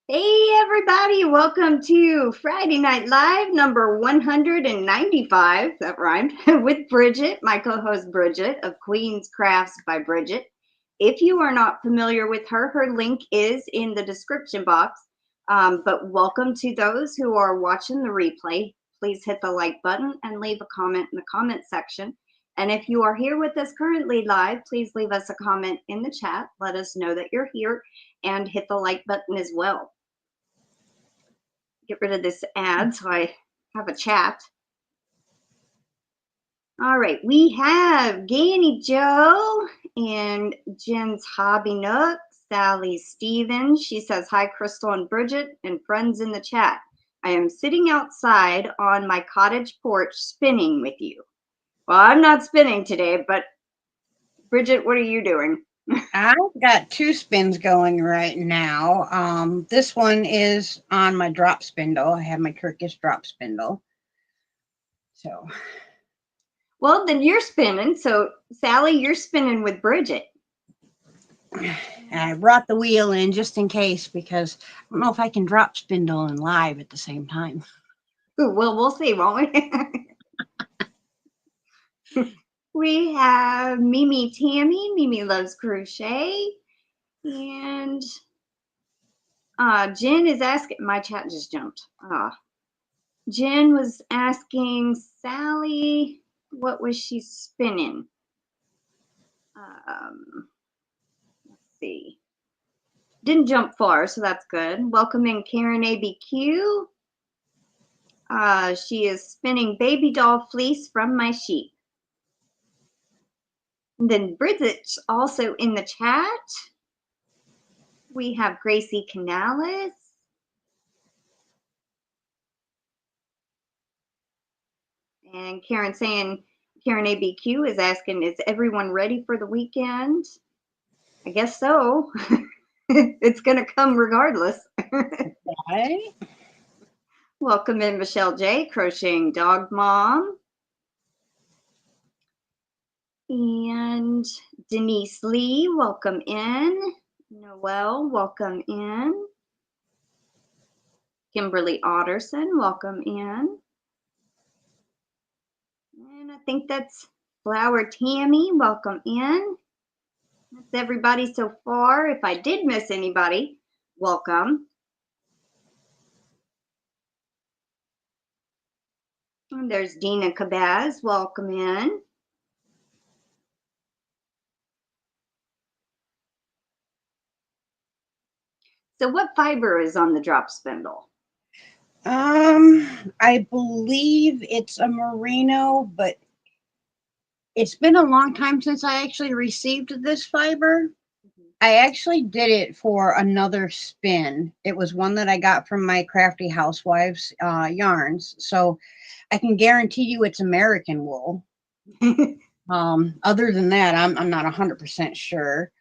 Hey everybody, welcome to Friday Night Live number 195, that rhymed, with Bridget, my co-host Bridget of Queen's Crafts by Bridget. If you are not familiar with her, her link is in the description box, but welcome to those who are watching the replay. Please hit the like button and leave a comment in the comment section. And if you are here with us currently live, please leave us a comment in the chat. Let us know that you're here and hit the like button as well. Get rid of this ad so I have a chat. All right, we have GanniJo and Jen's Hobby Nook, Sally Stevens. She says, hi, Crystal and Bridget and friends in the chat. I am sitting outside on my cottage porch spinning with you. Well, I'm not spinning today, but Bridget, what are you doing? I've got two spins going right now. This one is on my drop spindle. I have my Turkish drop spindle. So, well, then you're spinning. So, Sally, you're spinning with Bridget. I brought the wheel in just in case because I don't know if I can drop spindle and live at the same time. Ooh, well, we'll see, won't we? We have Mimi Tammy. Mimi loves crochet. And Jen is asking, my chat just jumped. Jen was asking Sally, what was she spinning? Let's see. Didn't jump far, so that's good. Welcome in Karen ABQ. She is spinning baby doll fleece from my sheep. And then Bridget's also in the chat. We have Gracie Canales. And Karen saying, Karen ABQ is asking, is everyone ready for the weekend? I guess so. It's going to come regardless. Right? Welcome in MichelleJ, CrochetingDogMom. And DenyseLee, welcome in. Noelle, welcome in. Kimberly Otterson, welcome in. And I think that's Flower Tammy, welcome in. That's everybody so far. If I did miss anybody, welcome. And there's Dina Cabaz, welcome in. So what fiber is on the drop spindle? I believe it's a merino, but it's been a long time since I actually received this fiber. I actually did it for another spin. It was one that I got from my Crafty Housewives yarns. So I can guarantee you it's American wool. Other than that, I'm not 100% sure.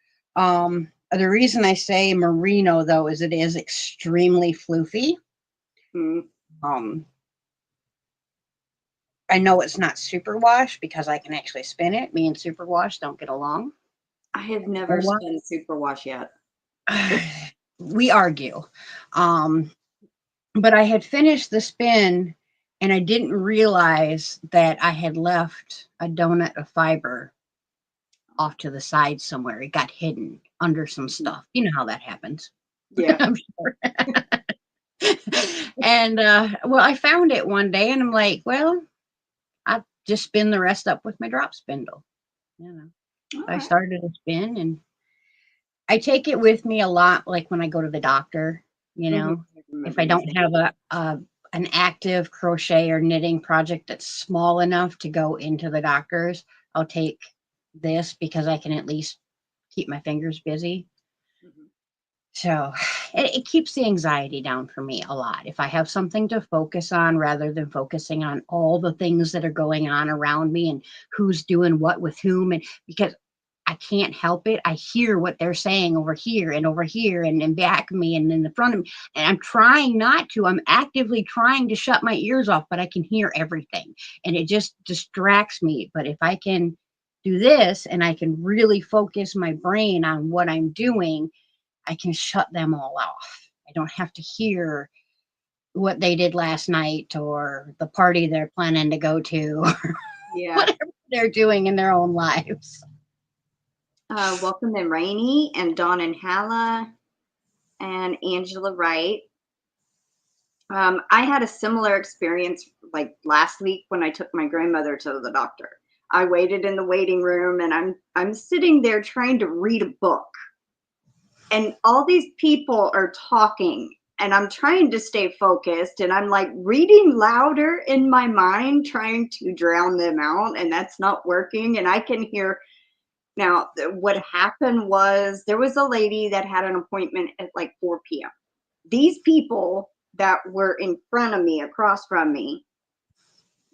The reason I say merino, though, is it is extremely floofy. I know it's not superwash because I can actually spin it. Me and superwash don't get along. I have never spun superwash yet. We argue. But I had finished the spin and I didn't realize that I had left a donut of fiber off to the side somewhere. It got hidden under some stuff. You know how that happens. Yeah. I'm sure. And well, I found it one day and I'm like, well, I just spin the rest up with my drop spindle. You know, I started a spin and I take it with me a lot, like when I go to the doctor, you know, if I don't have an active crochet or knitting project that's small enough to go into the doctor's, I'll take this because I can at least keep my fingers busy. So it keeps the anxiety down for me a lot. If I have something to focus on rather than focusing on all the things that are going on around me and who's doing what with whom, and because I can't help it. I hear what they're saying over here and back of me and in the front of me. And I'm trying not to. I'm actively trying to shut my ears off, but I can hear everything. And it just distracts me. But if I can do this and I can really focus my brain on what I'm doing, I can shut them all off. I don't have to hear what they did last night or the party they're planning to go to or Yeah. whatever they're doing in their own lives. Welcome in Rainey and Dawn and Halla and Angela Wright. I had a similar experience like last week when I took my grandmother to the doctor. I waited in the waiting room and I'm sitting there trying to read a book. And all these people are talking and I'm trying to stay focused and I'm like reading louder in my mind, trying to drown them out, and that's not working. And I can hear now what happened was there was a lady that had an appointment at like 4 p.m. These people that were in front of me, across from me,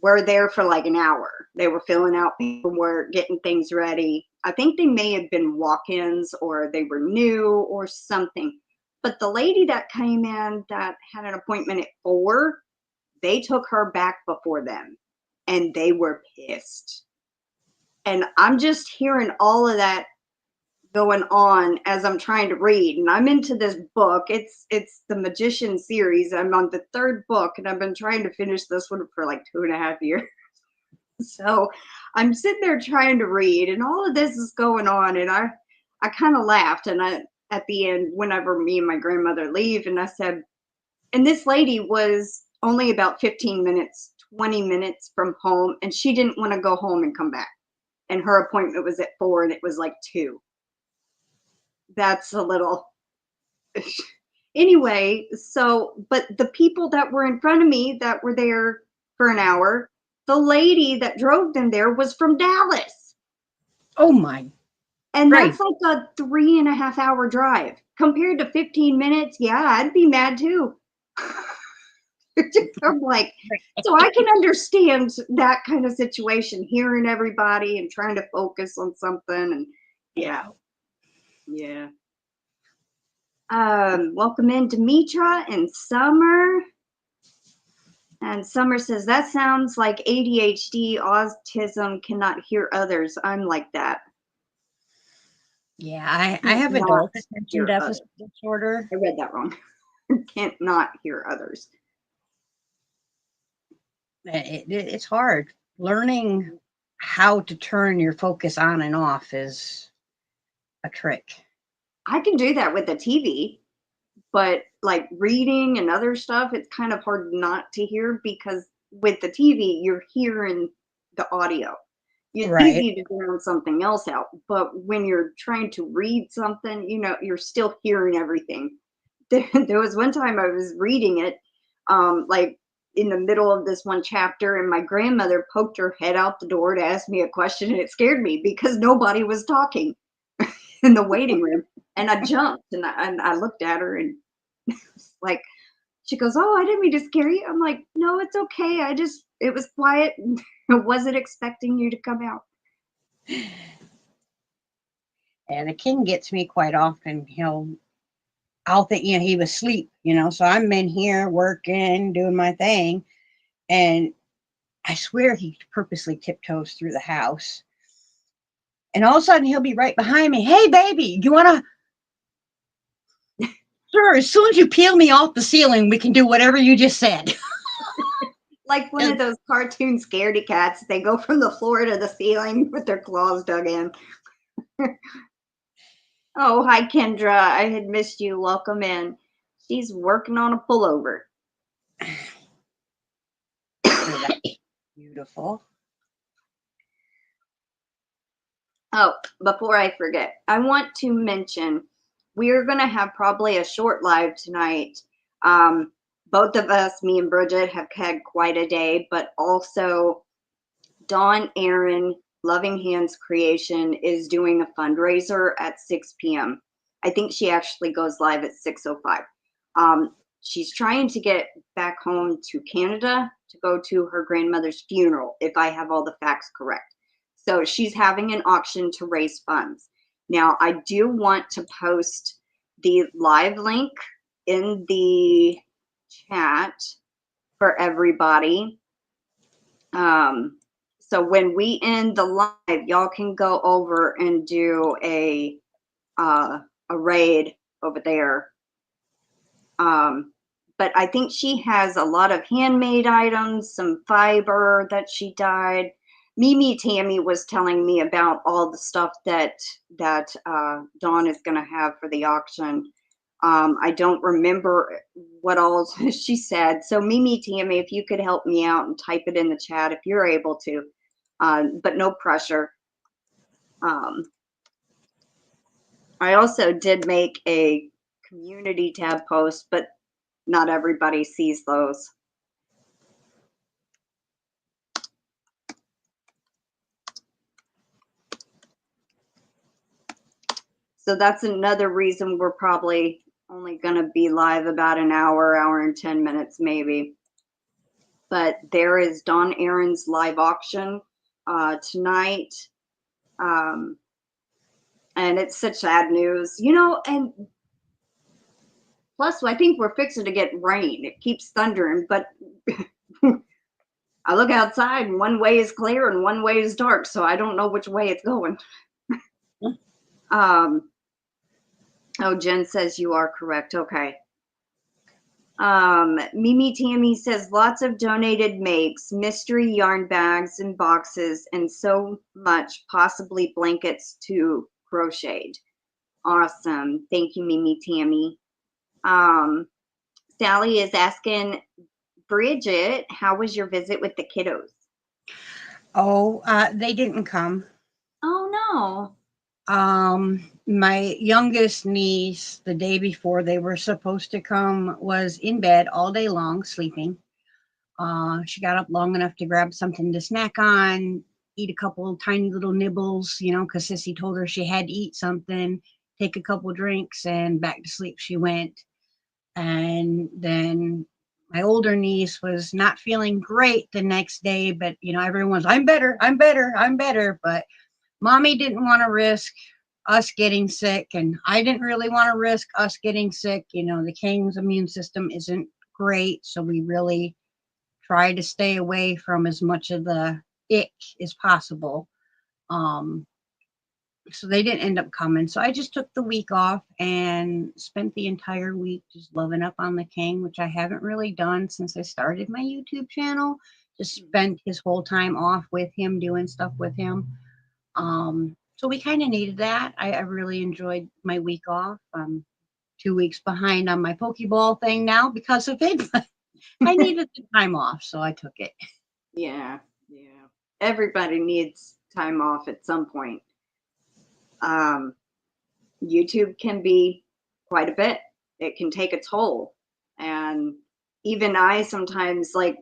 were there for like an hour. They were filling out paperwork, getting things ready. I think they may have been walk-ins or they were new or something. But the lady that came in that had an appointment at 4, they took her back before them and they were pissed. And I'm just hearing all of that going on as I'm trying to read, and I'm into this book. It's the Magician series. I'm on the 3rd book and I've been trying to finish this one for like 2.5 years. So I'm sitting there trying to read and all of this is going on, and I kind of laughed, and I at the end, whenever me and my grandmother leave, and I said, and this lady was only about 15 minutes 20 minutes from home, and she didn't want to go home and come back, and her appointment was at 4 and it was like 2. That's a little anyway. So but the people that were in front of me that were there for an hour, the lady that drove them there was from Dallas. Oh my. And that's like a 3.5 hour drive compared to 15 minutes. Yeah, I'd be mad too. I'm like, so I can understand that kind of situation, hearing everybody and trying to focus on something. And yeah. Welcome in Demetra and Summer. And Summer says, that sounds like ADHD, autism, cannot hear others. I'm like that. Yeah, I have adult attention deficit disorder. I read that wrong. Can't not hear others. It's hard. Learning how to turn your focus on and off is a trick. I can do that with the TV, but like reading and other stuff, it's kind of hard not to hear, because with the TV, you're hearing the audio. It's easy to drown something else out, but when you're trying to read something, you know, you're still hearing everything. There was one time I was reading it, like in the middle of this one chapter, and my grandmother poked her head out the door to ask me a question, and it scared me because nobody was talking in the waiting room. And I jumped and I looked at her and like, she goes, oh, I didn't mean to scare you. I'm like, no, it's okay. It was quiet. I wasn't expecting you to come out. And the king gets me quite often. I'll think, he was asleep, so I'm in here working, doing my thing. And I swear he purposely tiptoes through the house. And all of a sudden he'll be right behind me. Hey, baby, you want to? Sure, as soon as you peel me off the ceiling, we can do whatever you just said. Like one of those cartoon scaredy cats. They go from the floor to the ceiling with their claws dug in. Oh, hi, Kendra. I had missed you. Welcome in. She's working on a pullover. Beautiful. Oh, before I forget, I want to mention we're going to have probably a short live tonight. Both of us, me and Bridget, have had quite a day, but also Dawn Aaron, Loving Hands Creation, is doing a fundraiser at 6 p.m. I think she actually goes live at 6:05. She's trying to get back home to Canada to go to her grandmother's funeral, if I have all the facts correct. So she's having an auction to raise funds. Now, I do want to post the live link in the chat for everybody. So when we end the live, y'all can go over and do a raid over there. But I think she has a lot of handmade items, some fiber that she dyed. Tammy was telling me about all the stuff that Dawn is going to have for the auction. I don't remember what all she said. So Tammy, if you could help me out and type it in the chat if you're able to, but no pressure. I also did make a community tab post, but not everybody sees those. So that's another reason we're probably only going to be live about an hour, hour and 10 minutes maybe. But there is Dawn Aaron's live auction tonight. And it's such sad news, you know, and plus I think we're fixing to get rain. It keeps thundering, but I look outside and one way is clear and one way is dark, so I don't know which way it's going. Oh, Jen says you are correct. Okay. Tammy says lots of donated makes, mystery yarn bags and boxes, and so much, possibly blankets to crocheted. Awesome. Thank you, Tammy. Sally is asking, Bridget, how was your visit with the kiddos? Oh, they didn't come. Oh, no. My youngest niece, the day before they were supposed to come, was in bed all day long, sleeping. She got up long enough to grab something to snack on, eat a couple tiny little nibbles, you know, because Sissy told her she had to eat something, take a couple drinks, and back to sleep she went. And then my older niece was not feeling great the next day, but, you know, everyone's, I'm better, I'm better, I'm better. But Mommy didn't want to risk us getting sick, and I didn't really want to risk us getting sick. You know, the King's immune system isn't great, so we really try to stay away from as much of the ick as possible. So they didn't end up coming. So I just took the week off and spent the entire week just loving up on the King, which I haven't really done since I started my YouTube channel. Just spent his whole time off with him, doing stuff with him. So we kind of needed that. I really enjoyed my week off. I'm 2 weeks behind on my Pokeball thing now because of it, but I needed the time off, so I took it. Yeah. Everybody needs time off at some point. YouTube can be quite a bit. It can take a toll. And even I sometimes, like,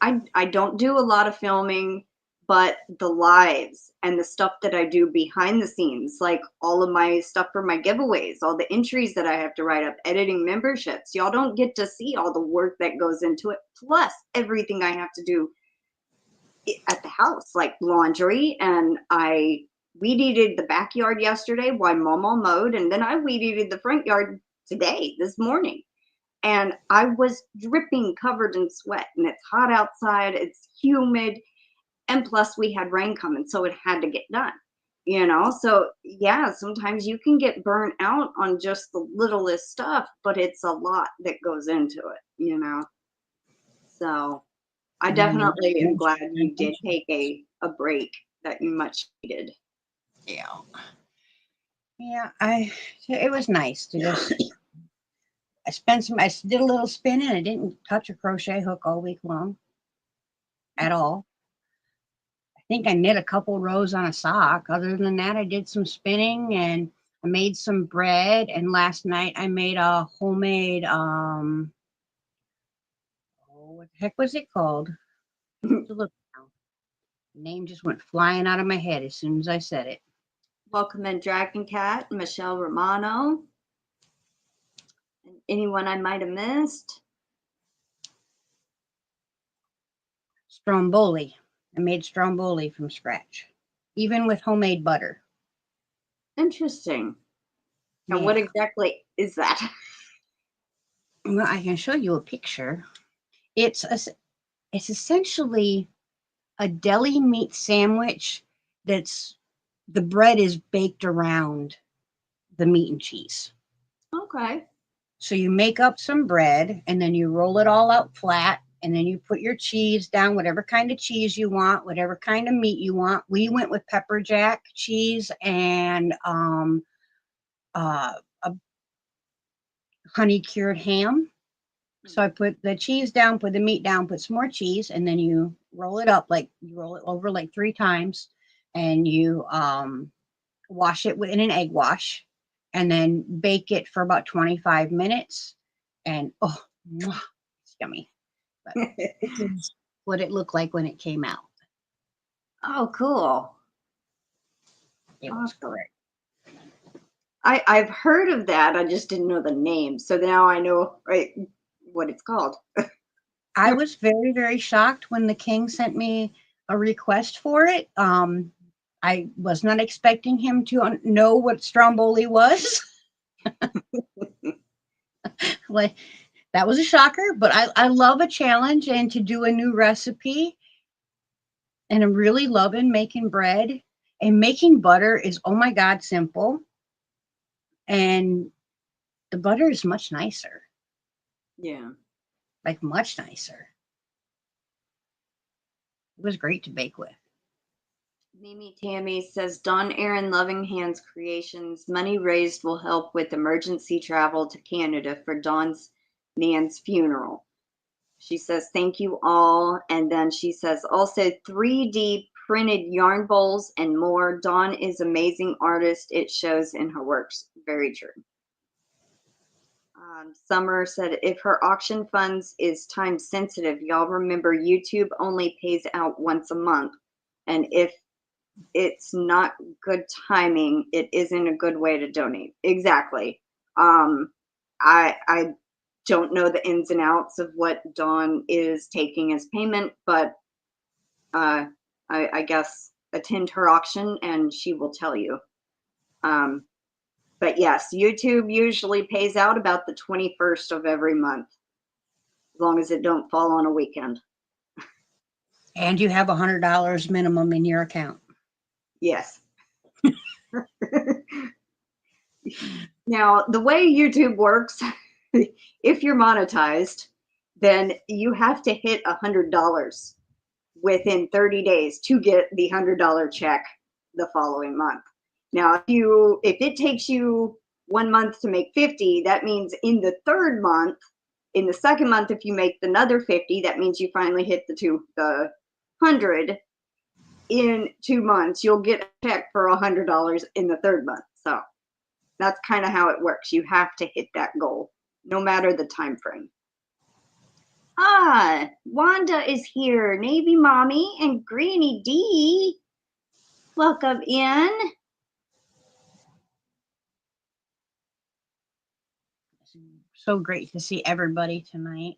I don't do a lot of filming, but the lives and the stuff that I do behind the scenes, like all of my stuff for my giveaways, all the entries that I have to write up, editing memberships, y'all don't get to see all the work that goes into it, plus everything I have to do at the house, like laundry. And I weed eated the backyard yesterday while Mama mowed, and then I weed eated the front yard today, this morning. And I was dripping, covered in sweat, and it's hot outside, it's humid, and plus we had rain coming, so it had to get done, you know? So yeah, sometimes you can get burnt out on just the littlest stuff, but it's a lot that goes into it, you know? So I definitely am glad you did take a break that you much needed. Yeah. It was nice to just, I did a little spinning. I didn't touch a crochet hook all week long at all. I think I knit a couple rows on a sock. Other than that, I did some spinning and I made some bread. And last night I made a homemade, what the heck was it called? To look now. The name just went flying out of my head as soon as I said it. Welcome in Dragon Cat, Michelle Romano. And anyone I might have missed? Stromboli. I made stromboli from scratch, even with homemade butter. Interesting. And what exactly is that? Well, I can show you a picture. It's essentially a deli meat sandwich that's, the bread is baked around the meat and cheese. Okay. So you make up some bread and then you roll it all out flat, and then you put your cheese down, whatever kind of cheese you want, whatever kind of meat you want. We went with pepper jack cheese and a honey cured ham. So I put the cheese down, put the meat down, put some more cheese, and then you roll it up, like you roll it over like 3 times, and you wash it in an egg wash, and then bake it for about 25 minutes. And oh, it's yummy. But this is what it looked like when it came out. Oh, cool. It was great. I've heard of that. I just didn't know the name. So now I know what it's called. I was very, very shocked when the king sent me a request for it. I was not expecting him to know what stromboli was. Like, that was a shocker, but I love a challenge and to do a new recipe. And I'm really loving making bread, and making butter is, oh my God, simple. And the butter is much nicer. Yeah. Like much nicer. It was great to bake with. Mimi Tammy says, Dawn Aaron Loving Hands Creations. Money raised will help with emergency travel to Canada for Dawn's Nan's funeral. She says, thank you all. And then she says, also 3D printed yarn bowls and more. Dawn is amazing artist. It shows in her works. Very true. Summer said, if her auction funds is time sensitive, y'all remember YouTube only pays out once a month. And if it's not good timing, it isn't a good way to donate. Exactly. I don't know the ins and outs of what Dawn is taking as payment, but I guess attend her auction and she will tell you. But yes, YouTube usually pays out about the 21st of every month, as long as it don't fall on a weekend. And you have $100 minimum in your account. Yes. Now, the way YouTube works, if you're monetized, then you have to hit $100 within 30 days to get the $100 check the following month. Now, if it takes you 1 month to make 50, that means in the third month, in the second month, if you make another 50, that means you finally hit the 100. In 2 months, you'll get a check for $100 in the third month. So that's kind of how it works. You have to hit that goal, no matter the time frame. Wanda is here. Navy Mommy and GrannyDee. Welcome in. So great to see everybody tonight.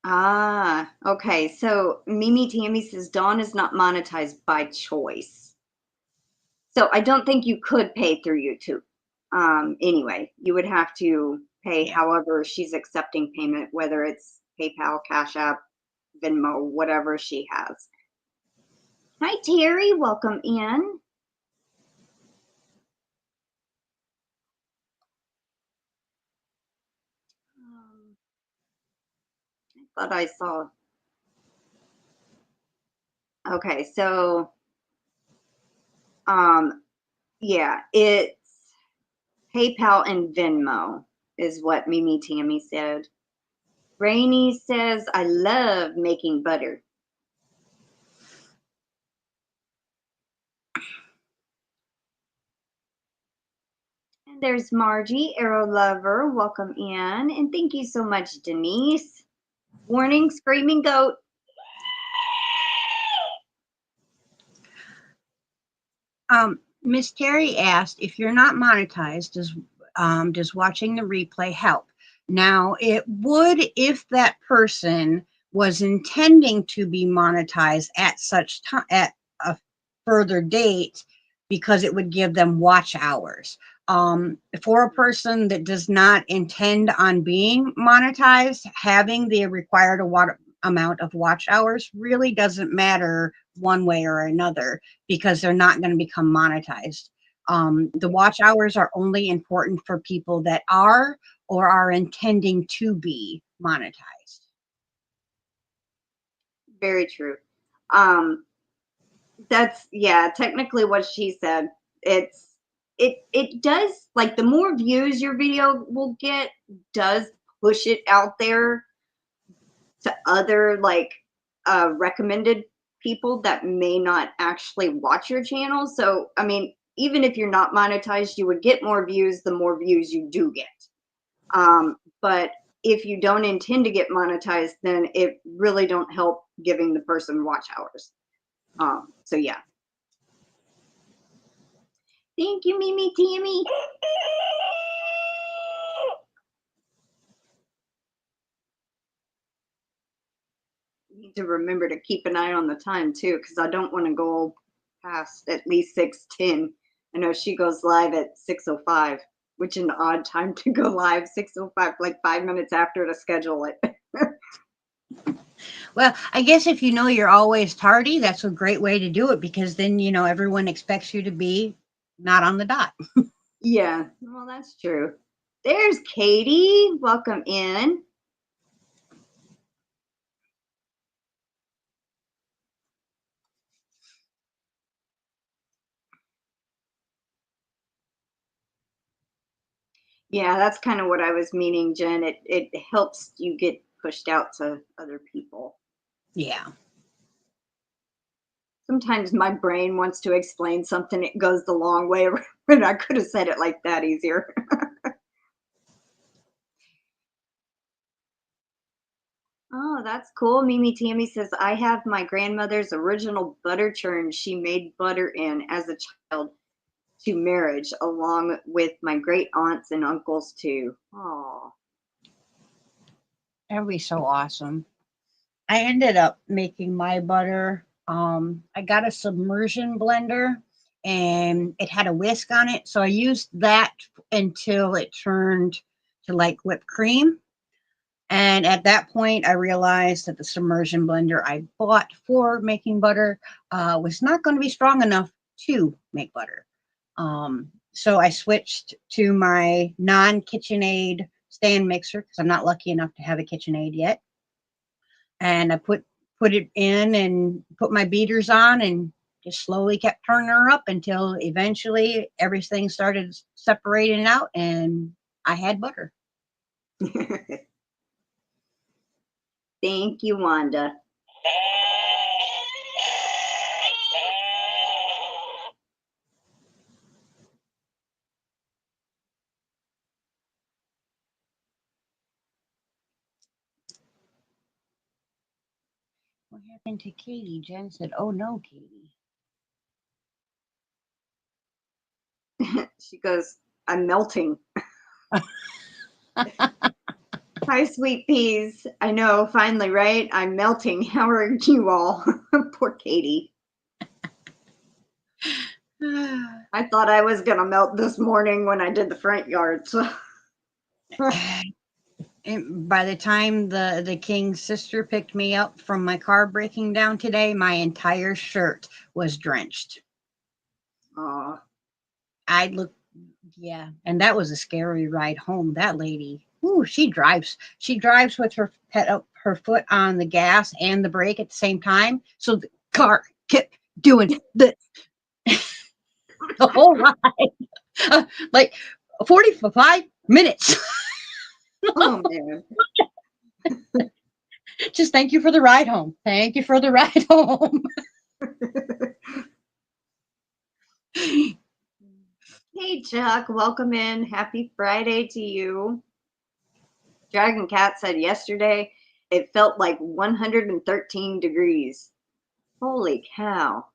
Okay. So Mimi Tammy says Dawn is not monetized by choice. So I don't think you could pay through YouTube. Anyway, you would have to pay however she's accepting payment, whether it's PayPal, Cash App, Venmo, whatever she has. Hi, Terry. Welcome in. I thought I saw. Okay, so yeah, it's PayPal and Venmo is what Mimi Tammy said. Rainy says, I love making butter. And there's Margie, Arrow Lover. Welcome in. And thank you so much, Denise. Warning, screaming goat. Miss Terry asked, if you're not monetized, does watching the replay help? Now, it would if that person was intending to be monetized at such time, at a further date, because it would give them watch hours. For a person that does not intend on being monetized, having the required amount of watch hours really doesn't matter one way or another, because they're not going to become monetized. The watch hours are only important for people that are or are intending to be monetized. Very true. That's, yeah, technically what she said. It does, like, the more views your video will get does push it out there to other, like, recommended people that may not actually watch your channel. So, I mean, even if you're not monetized, you would get more views the more views you do get. But if you don't intend to get monetized, then it really don't help giving the person watch hours. So yeah. Thank you, Mimi Tammy. Need to remember to keep an eye on the time too, because I don't want to go past at least 6:10. I know she goes live at 6:05, which is an odd time to go live. 6:05, like 5 minutes after to schedule it. Well, I guess if you know you're always tardy, that's a great way to do it, because then, you know, everyone expects you to be not on the dot. Yeah, well, that's true. There's Katie. Welcome in. Yeah, that's kind of what I was meaning, Jen. It helps you get pushed out to other people. Yeah. Sometimes my brain wants to explain something, it goes the long way, but I could have said it like that easier. Oh, that's cool. Mimi Tammy says, I have my grandmother's original butter churn she made butter in as a child to marriage, along with my great aunts and uncles too. Oh, That'd be so awesome. I ended up making my butter. I got a submersion blender and it had a whisk on it. So I used that until it turned to like whipped cream. And at that point, I realized that the submersion blender I bought for making butter was not going to be strong enough to make butter. So I switched to my non-KitchenAid stand mixer because I'm not lucky enough to have a KitchenAid yet. And I put it in and put my beaters on and just slowly kept turning her up until eventually everything started separating out and I had butter. thank you, Wanda. What happened to Katie? Jen said, oh no, Katie. She goes, I'm melting. Hi, sweet peas. I know, finally, right? I'm melting. How are you all? Poor Katie. I thought I was going to melt this morning when I did the front yard. So. By the time the king's sister picked me up from my car breaking down today, my entire shirt was drenched. Aw. I looked, yeah, and that was a scary ride home. That lady, ooh, she drives with her her foot on the gas and the brake at the same time, so the car kept doing the the whole ride, like 45 minutes. Oh, man. Just thank you for the ride home. Thank you for the ride home. Hey, Chuck. Welcome in. Happy Friday to you. Dragon Cat said yesterday it felt like 113 degrees. Holy cow.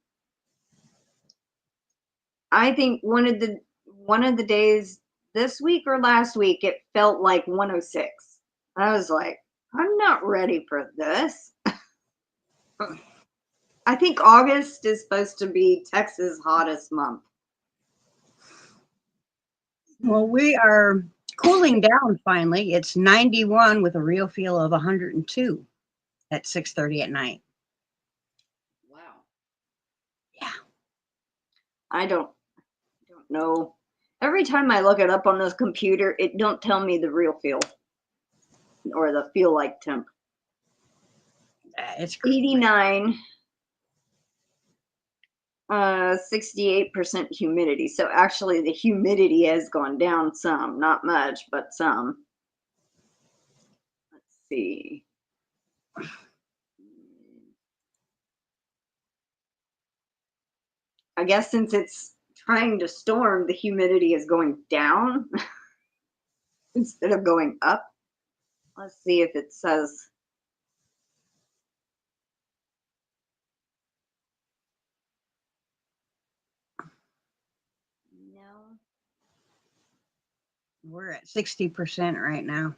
I think one of the days this week or last week it felt like 106. I was like, I'm not ready for this. I think August is supposed to be Texas' hottest month. Well, we are cooling down finally. It's 91 with a real feel of 102 at 6:30 at night. Wow. Yeah. I don't don't know. Every time I look it up on this computer, it don't tell me the real feel or the feel like temp. It's 89, 68% humidity. So actually the humidity has gone down some, not much, but some. Let's see. I guess since it's trying to storm, the humidity is going down instead of going up. Let's see if it says. No. We're at 60% right now.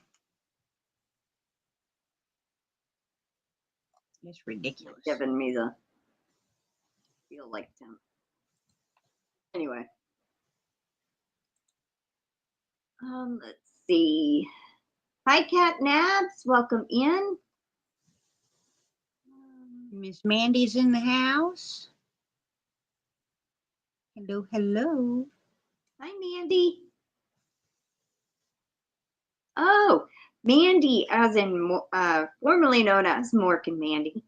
It's ridiculous. It's giving me the feel like temp. Anyway. Let's see. Hi, Cat Nabs. Welcome in. Miss Mandy's in the house. Hello, hello. Hi, Mandy. Oh, Mandy, as in formerly known as Mork and Mandy.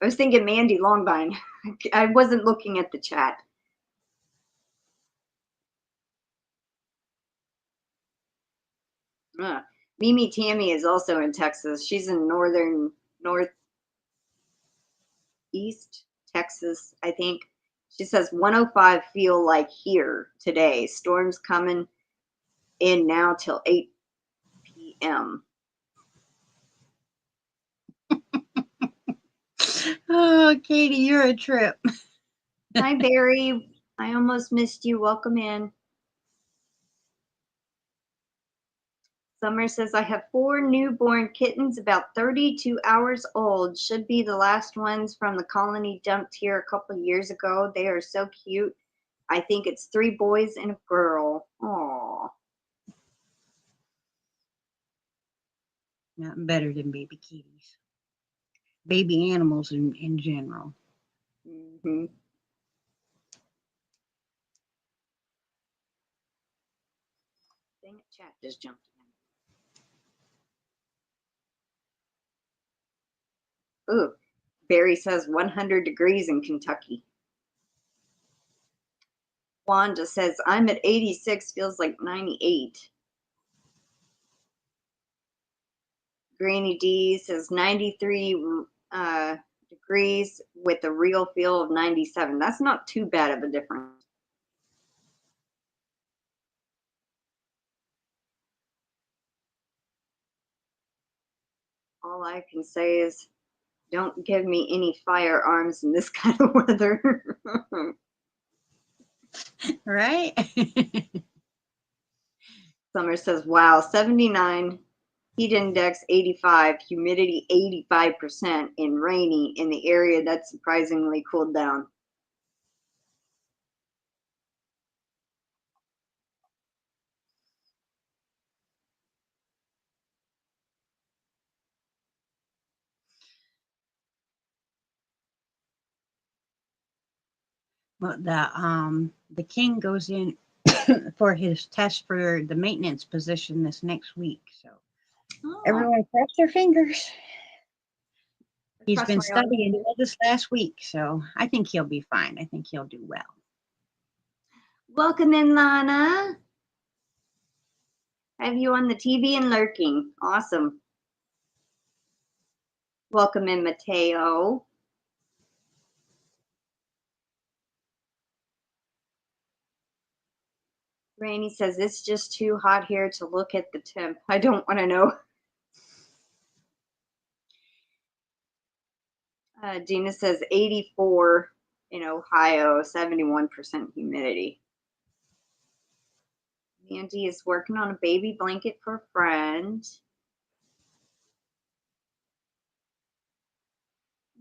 I was thinking Mandy Longvine. I wasn't looking at the chat. Mimi Tammy is also in Texas. She's in northeast Texas, I think. She says 105 feel like here today. Storms coming in now till 8 p.m. Oh, Katie, you're a trip. Hi, Barry. I almost missed you. Welcome in. Summer says, I have 4 newborn kittens about 32 hours old. Should be the last ones from the colony dumped here a couple of years ago. They are so cute. I think it's 3 boys and a girl. Aww. Nothing better than baby kitties. Baby animals in general. Mm-hmm. Dang it, chat just jumped in. Ooh, Barry says 100 degrees in Kentucky. Wanda says, I'm at 86, feels like 98. GrannyDee says 93 degrees with a real feel of 97. That's not too bad of a difference. All I can say is don't give me any firearms in this kind of weather. Right? Summer says, wow, 79, heat index 85, humidity 85%, and rainy in the area that's surprisingly cooled down. Well, the king goes in for his test for the maintenance position this next week. So everyone cross their fingers. He's been studying all this last week, so I think he'll be fine. I think he'll do well. Welcome in, Lana. Have you on the TV and lurking. Awesome. Welcome in, Mateo. Rainy says, it's just too hot here to look at the temp. I don't want to know. Gina says 84 in Ohio, 71% humidity. Mandy is working on a baby blanket for a friend.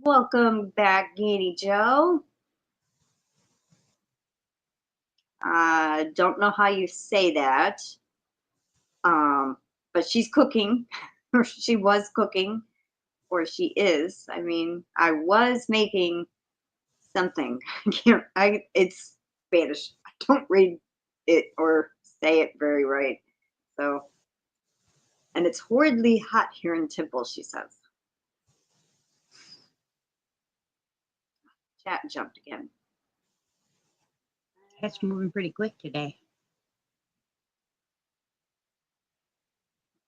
Welcome back, GanniJo. Don't know how you say that. But she's cooking, or she was cooking, or she is. I mean, I was making something. It's Spanish. don't read it or say it very right. So, and it's horridly hot here in Temple, she says. Chat jumped again. It's moving pretty quick today.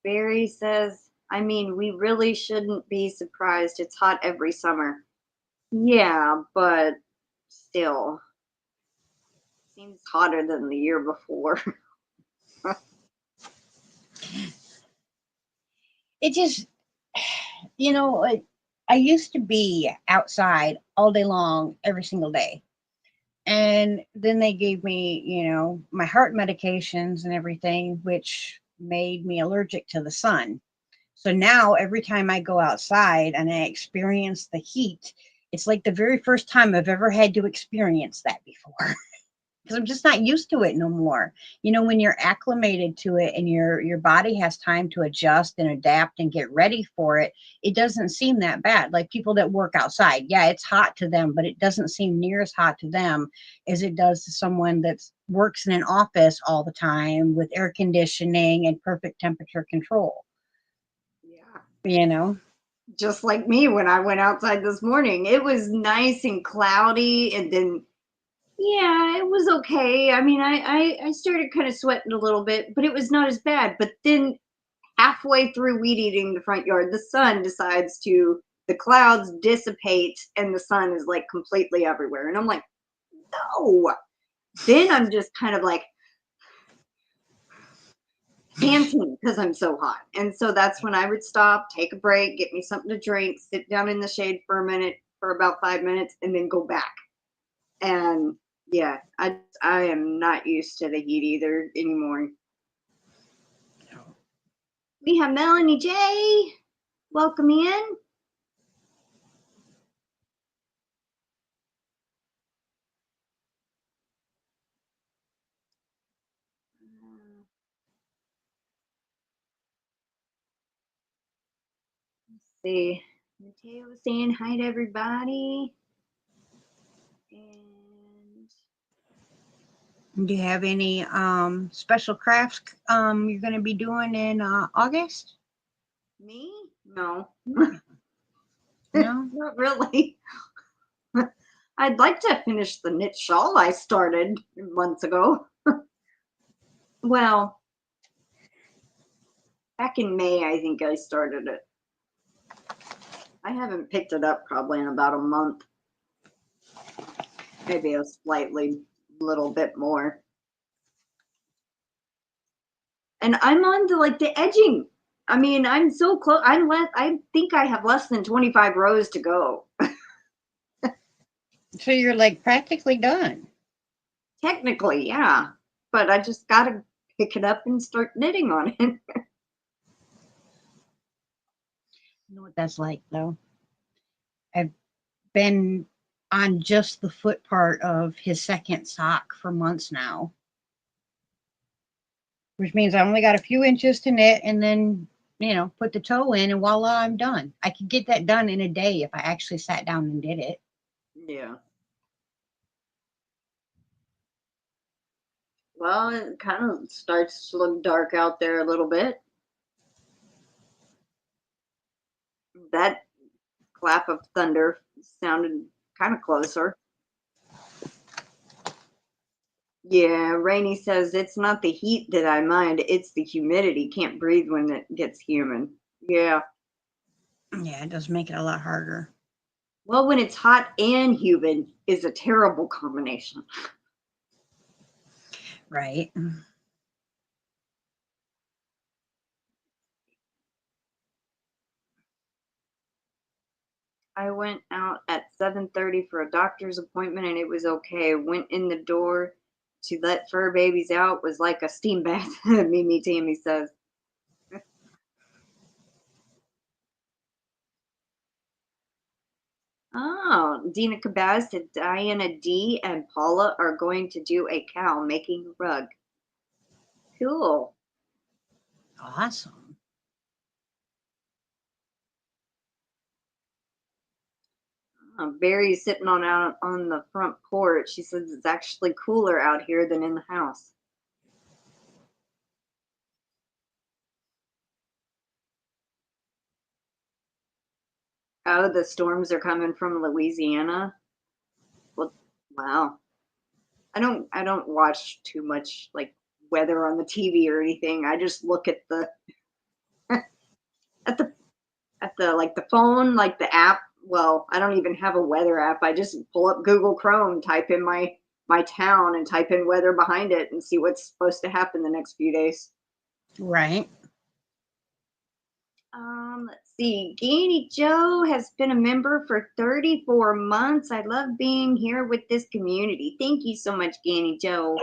Barry says, I mean, we really shouldn't be surprised. It's hot every summer. Yeah, but still. Seems hotter than the year before. It just, you know, I used to be outside all day long, every single day. And then they gave me, you know, my heart medications and everything, which made me allergic to the sun. So now every time I go outside and I experience the heat, it's like the very first time I've ever had to experience that before. Because I'm just not used to it no more. You know, when you're acclimated to it and your body has time to adjust and adapt and get ready for it, it doesn't seem that bad. Like people that work outside, yeah, it's hot to them, but it doesn't seem near as hot to them as it does to someone that works in an office all the time with air conditioning and perfect temperature control. Yeah. You know? Just like me when I went outside this morning. It was nice and cloudy, and then yeah, it was okay. I mean, I started kind of sweating a little bit, but it was not as bad. But then halfway through weed eating the front yard, the sun decides to, the clouds dissipate and the sun is like completely everywhere. And I'm like, no. Then I'm just kind of like panting because I'm so hot. And so that's when I would stop, take a break, get me something to drink, sit down in the shade for a minute, for about 5 minutes, and then go back. And yeah, I am not used to the heat either anymore. We have Melanie J. Welcome in. Let's see. Mateo was saying hi to everybody. And do you have any special crafts you're going to be doing in August? me? No. No. Not really. I'd like to finish the knit shawl I started months ago. Well, back in May, I think I started it. I haven't picked it up probably in about a month. Maybe a slightly little bit more. And I'm on to like the edging. I mean, I'm so close. I think I have less than 25 rows to go. So you're like practically done. Technically, yeah. But I just got to pick it up and start knitting on it. You know what that's like, though. I've been on just the foot part of his second sock for months now, which means I only got a few inches to knit and then, you know, put the toe in and voila, I'm done. I could get that done in a day if I actually sat down and did it. Yeah. Well, it kind of starts to look dark out there a little bit. That clap of thunder sounded kind of closer. Yeah, Rainey says it's not the heat that I mind, it's the humidity. Can't breathe when it gets humid. Yeah. Yeah, it does make it a lot harder. Well, when it's hot and humid is a terrible combination. Right. I went out at 7:30 for a doctor's appointment and it was okay. Went in the door to let fur babies out, was like a steam bath, Mimi Tammy says. Oh, Dina Kabaz said Diana D and Paula are going to do a cow making a rug. Cool. Awesome. Barry's sitting out on the front porch. She says it's actually cooler out here than in the house. Oh, the storms are coming from Louisiana. Well, wow. I don't watch too much like weather on the TV or anything. I just look at the at the like the phone, like the app. Well, I don't even have a weather app. I just pull up Google Chrome, type in my town, and type in weather behind it and see what's supposed to happen the next few days. Right. Let's see. GanniJo has been a member for 34 months. I love being here with this community. Thank you so much, GanniJo.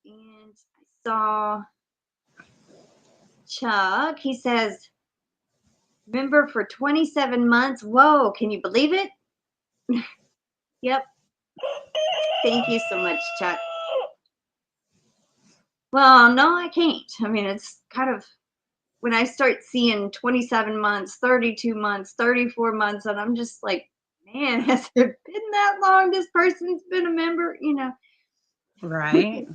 And I saw Chuck. He says, member for 27 months. Whoa, can you believe it? Yep. Thank you so much, Chuck. Well, no, I can't. I mean, it's kind of when I start seeing 27 months, 32 months, 34 months, and I'm just like, man, has it been that long? This person's been a member, you know. Right.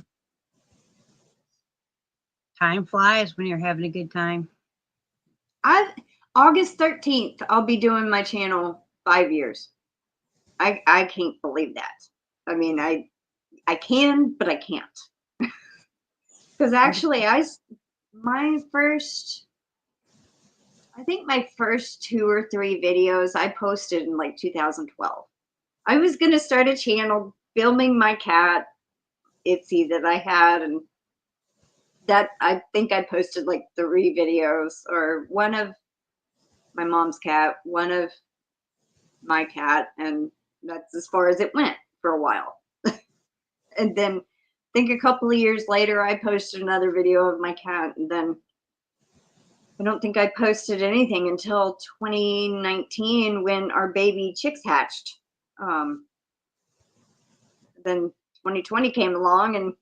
Time flies when you're having a good time. August 13th, I'll be doing my channel 5 years. I can't believe that. I mean, I can, but I can't. Because actually, I think my first 2 or 3 videos I posted in like 2012. I was going to start a channel filming my cat, Itsy, that I had, and that I think I posted like 3 videos, or one of my mom's cat, one of my cat, and that's as far as it went for a while. And then I think a couple of years later, I posted another video of my cat, and then I don't think I posted anything until 2019 when our baby chicks hatched. Then 2020 came along and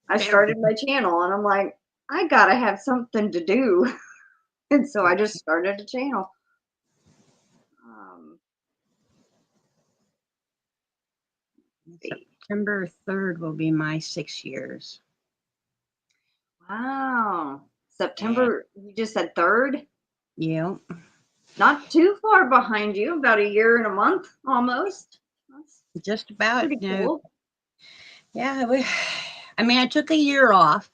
I started my channel, and I'm like, I gotta have something to do. And so I just started a channel. September 3rd will be my 6 years. Wow. September, you just said 3rd? Yeah. Not too far behind you, about a year and a month almost. That's just about. pretty cool. Yeah, I mean, I took a year off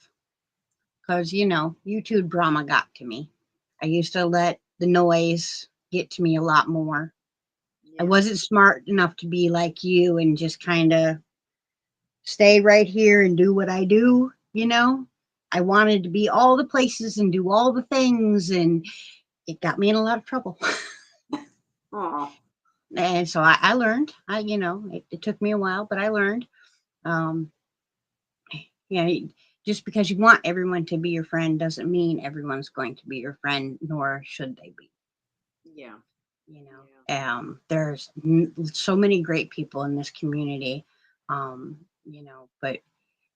because, you know, YouTube drama got to me. I used to let the noise get to me a lot more. Yeah. I wasn't smart enough to be like you and just kind of stay right here and do what I do, you know. I wanted to be all the places and do all the things, and it got me in a lot of trouble. Aww. And so I learned. You know, it took me a while, but I learned. Yeah, just because you want everyone to be your friend doesn't mean everyone's going to be your friend, nor should they be. Yeah. You know, there's so many great people in this community, you know, but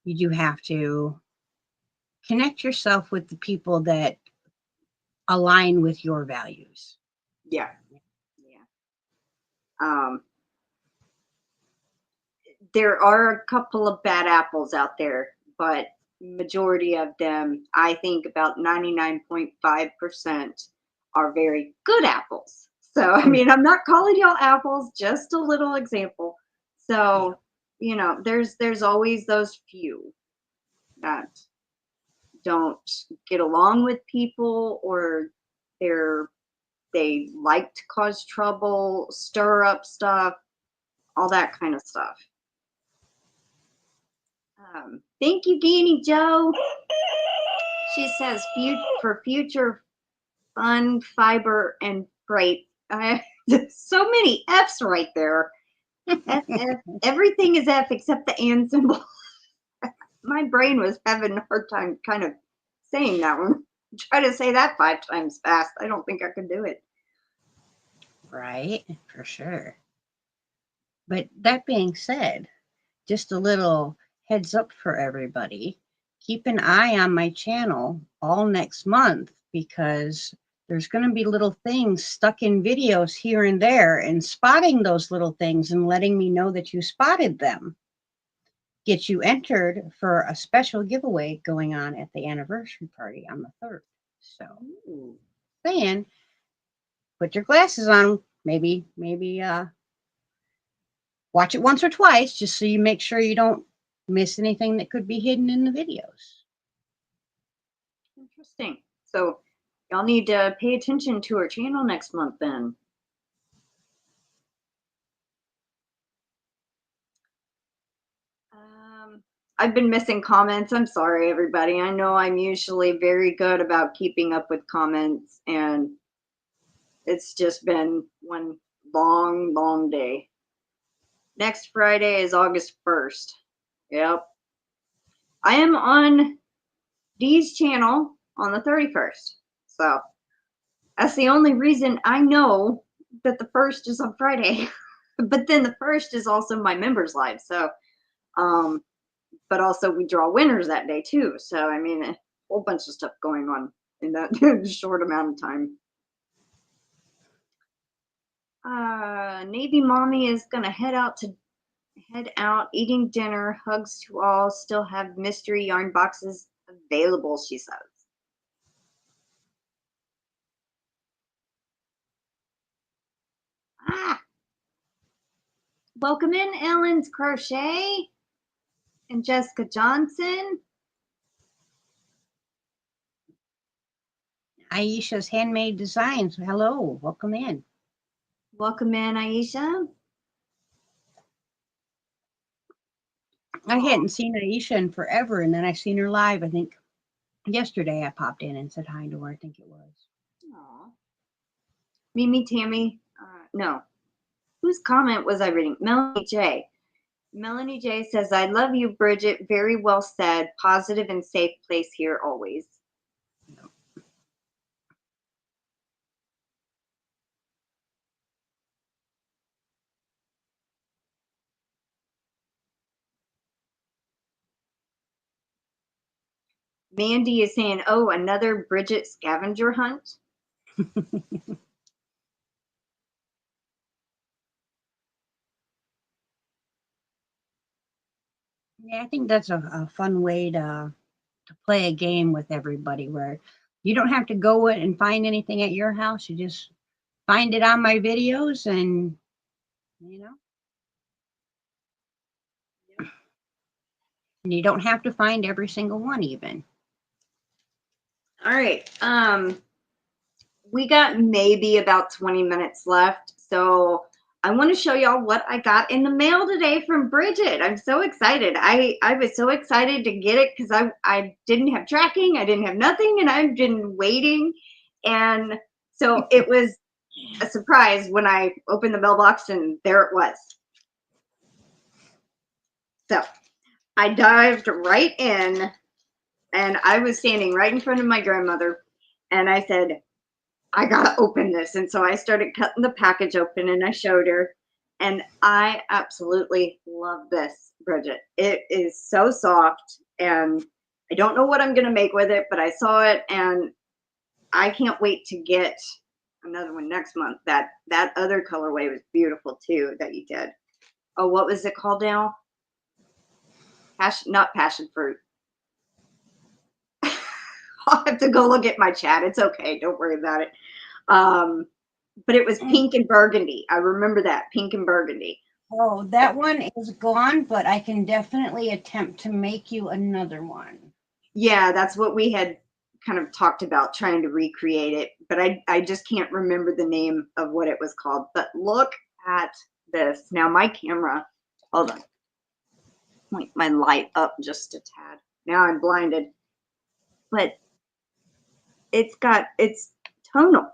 you do have to connect yourself with the people that align with your values. Yeah. There are a couple of bad apples out there, but majority of them, I think about 99.5% are very good apples. So, I mean, I'm not calling y'all apples, just a little example. So, you know, there's always those few that don't get along with people, or they like to cause trouble, stir up stuff, all that kind of stuff. Thank you, GanniJo. She says, for future fun, fiber, and freight. So many F's right there. F, everything is F except the and symbol. My brain was having a hard time kind of saying that one. Try to say that 5 times fast. I don't think I could do it. Right, for sure. But that being said, just a little heads up for everybody. Keep an eye on my channel all next month, because there's going to be little things stuck in videos here and there, and spotting those little things and letting me know that you spotted them gets you entered for a special giveaway going on at the anniversary party on the 3rd. So, saying, put your glasses on, maybe watch it once or twice just so you make sure you don't miss anything that could be hidden in the videos. Interesting. So y'all need to pay attention to our channel next month then. I've been missing comments. I'm sorry, everybody. I know I'm usually very good about keeping up with comments, and it's just been one long, long day. Next Friday is August 1st. Yep. I am on Dee's channel on the 31st. So that's the only reason I know that the 1st is on Friday. But then the 1st is also my members live. So, but also we draw winners that day too. So, I mean, a whole bunch of stuff going on in that short amount of time. Navy Mommy is going to head out eating dinner. Hugs to all. Still have mystery yarn boxes available, she says. Welcome in, Ellen's Crochet and Jessica Johnson. Aisha's Handmade Designs. Hello, welcome in. Welcome in, Aisha. I hadn't seen Aisha in forever, and then I seen her live. I think yesterday I popped in and said hi to her. I think it was. Aww. Mimi Tammy. No. Whose comment was I reading? Melanie J. Melanie J says, I love you, Bridget. Very well said. Positive and safe place here always. Mandy is saying, oh, another Bridget scavenger hunt. Yeah, I think that's a fun way to play a game with everybody where you don't have to go and find anything at your house. You just find it on my videos and, you know. And you don't have to find every single one even. All right. We got maybe about 20 minutes left. So I want to show y'all what I got in the mail today from Bridget. I'm so excited. I was so excited to get it because I didn't have tracking. I didn't have nothing, and I've been waiting. And so it was a surprise when I opened the mailbox and there it was. So I dived right in, and I was standing right in front of my grandmother, and I said, I gotta open this. And so I started cutting the package open and I showed her, and I absolutely love this, Bridget. It is so soft, and I don't know what I'm gonna make with it, but I saw it and I can't wait to get another one next month. That other colorway was beautiful too that you did. Oh, what was it called now? Not passion fruit. I'll have to go look at my chat. It's okay. Don't worry about it. But it was pink and burgundy. I remember that, pink and burgundy. Oh, that one is gone, but I can definitely attempt to make you another one. Yeah, that's what we had kind of talked about, trying to recreate it. But I just can't remember the name of what it was called. But look at this. Now my camera, hold on. Point my light up just a tad. Now I'm blinded. But it's tonal.